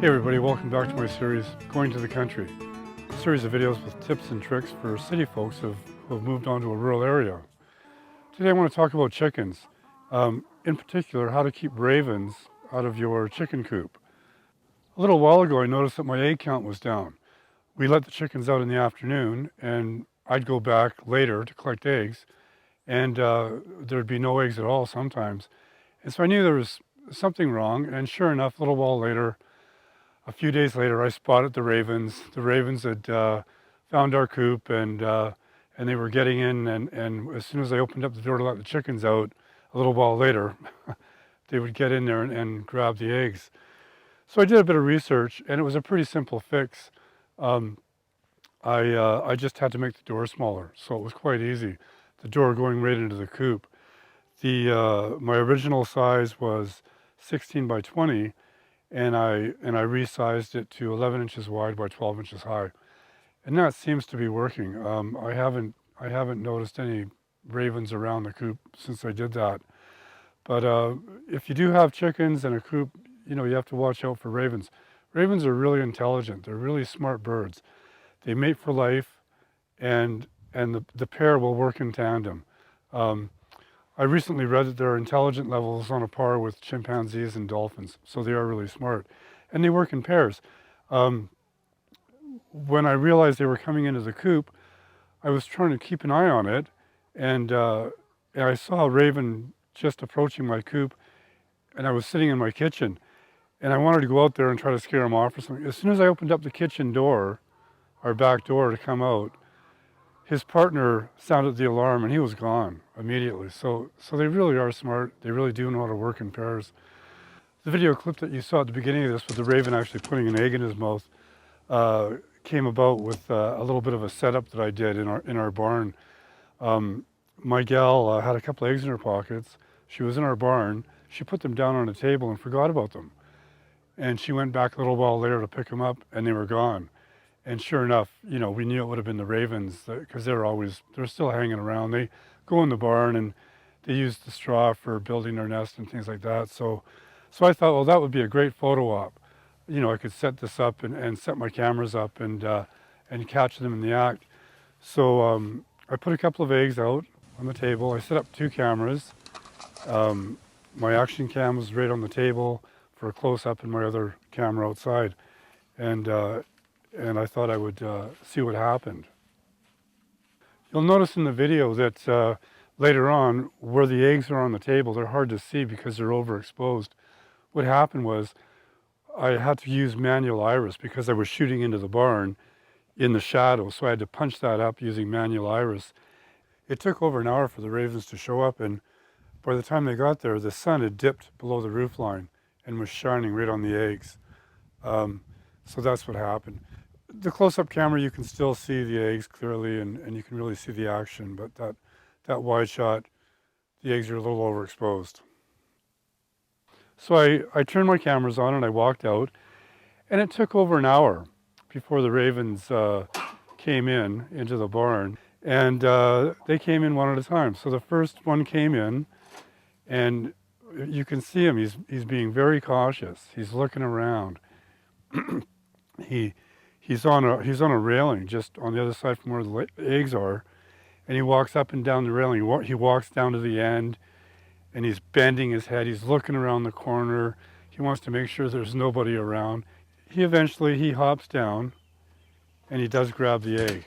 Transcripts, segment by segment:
Hey everybody, welcome back to my series, Going to the Country. A series of videos with tips and tricks for city folks who have moved on to a rural area. Today I want to talk about chickens. In particular, how to keep ravens out of your chicken coop. A little while ago I noticed that my egg count was down. We let the chickens out in the afternoon and I'd go back later to collect eggs and there'd be no eggs at all sometimes. And so I knew there was something wrong, and sure enough, a little while later, a few days later, I spotted the ravens. The ravens had found our coop, and they were getting in. And as soon as I opened up the door to let the chickens out, a little while later, they would get in there and grab the eggs. So I did a bit of research, and it was a pretty simple fix. I just had to make the door smaller, so it was quite easy. The door going right into the coop. My original size was 16 by 20. And I resized it to 11 inches wide by 12 inches high, and that seems to be working. I haven't noticed any ravens around the coop since I did that. But if you do have chickens in a coop, you have to watch out for ravens. Ravens are really intelligent. They're really smart birds. They mate for life, and the pair will work in tandem. I recently read that their intelligence level is on a par with chimpanzees and dolphins, so they are really smart. And they work in pairs. When I realized they were coming into the coop, I was trying to keep an eye on it, and I saw a raven just approaching my coop, and I was sitting in my kitchen, and I wanted to go out there and try to scare him off or something. As soon as I opened up the kitchen door, our back door, to come out, his partner sounded the alarm and he was gone immediately. So they really are smart. They really do know how to work in pairs. The video clip that you saw at the beginning of this with the raven actually putting an egg in his mouth came about with a little bit of a setup that I did in our barn. My gal had a couple eggs in her pockets. She was in our barn. She put them down on a table and forgot about them. And she went back a little while later to pick them up and they were gone. And sure enough, we knew it would have been the ravens because they're still hanging around. They go in the barn and they use the straw for building their nest and things like that. So I thought, well, that would be a great photo op. I could set this up and set my cameras up and catch them in the act. So I put a couple of eggs out on the table. I set up 2 cameras. My action cam was right on the table for a close-up, and my other camera outside. And I thought I would see what happened. You'll notice in the video that later on, where the eggs are on the table, they're hard to see because they're overexposed. What happened was I had to use manual iris because I was shooting into the barn in the shadow, so I had to punch that up using manual iris. It took over an hour for the ravens to show up, and by the time they got there, the sun had dipped below the roof line and was shining right on the eggs. So that's what happened. The close-up camera, you can still see the eggs clearly, and you can really see the action, but that wide shot, the eggs are a little overexposed. So I turned my cameras on and I walked out, and it took over an hour before the ravens came into the barn, and they came in one at a time. So the first one came in, and you can see him. He's being very cautious. He's looking around. He's on a railing just on the other side from where the eggs are, and he walks up and down the railing. He walks down to the end, and he's bending his head. He's looking around the corner. He wants to make sure there's nobody around. He eventually hops down, and he does grab the egg.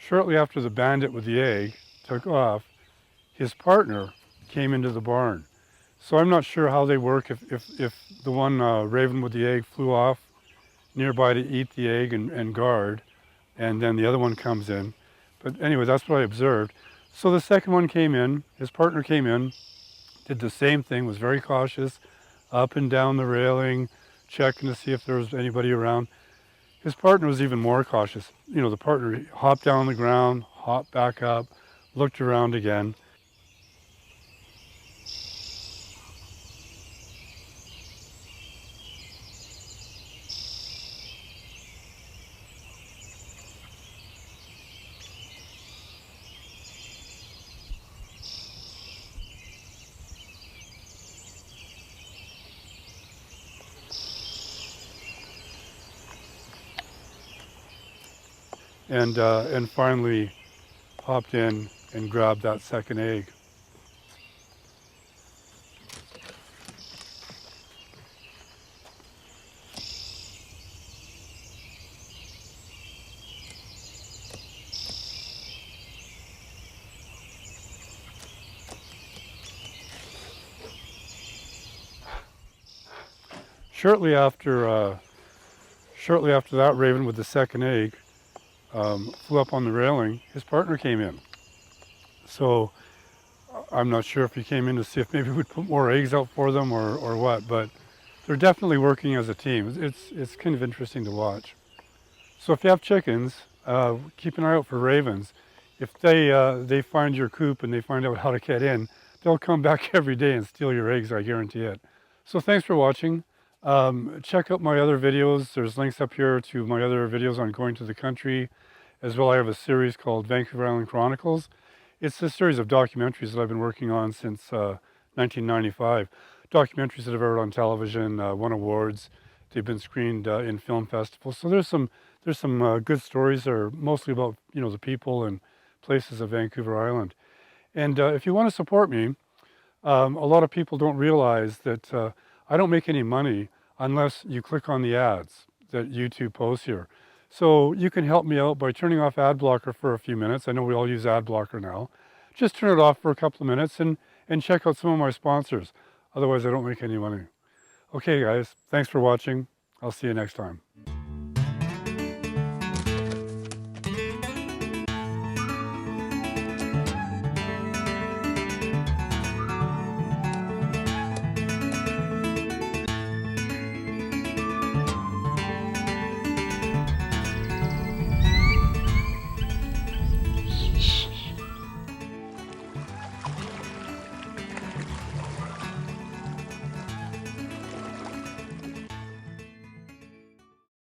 Shortly after the bandit with the egg took off, his partner came into the barn. So I'm not sure how they work, if the one raven with the egg flew off nearby to eat the egg and guard, and then the other one comes in. But anyway, that's what I observed. So the second one came in, his partner came in, did the same thing, was very cautious, up and down the railing, checking to see if there was anybody around. His partner was even more cautious. The partner hopped down on the ground, hopped back up, looked around again. And finally hopped in and grabbed that second egg. Shortly after that raven with the second egg flew up on the railing, his partner came in. So I'm not sure if he came in to see if maybe we'd put more eggs out for them or what, but they're definitely working as a team. It's kind of interesting to watch. So if you have chickens, keep an eye out for ravens. If they find your coop and they find out how to get in, they'll come back every day and steal your eggs, I guarantee it. So thanks for watching. Check out my other videos. There's links up here to my other videos on going to the country. As well, I have a series called Vancouver Island Chronicles. It's a series of documentaries that I've been working on since 1995. Documentaries that have aired on television, won awards. They've been screened in film festivals. So there's some good stories that are mostly about the people and places of Vancouver Island. And if you want to support me, a lot of people don't realize that I don't make any money unless you click on the ads that YouTube posts here. So you can help me out by turning off ad blocker for a few minutes. I know we all use ad blocker now. Just turn it off for a couple of minutes and check out some of my sponsors. Otherwise, I don't make any money. Okay, guys, thanks for watching. I'll see you next time.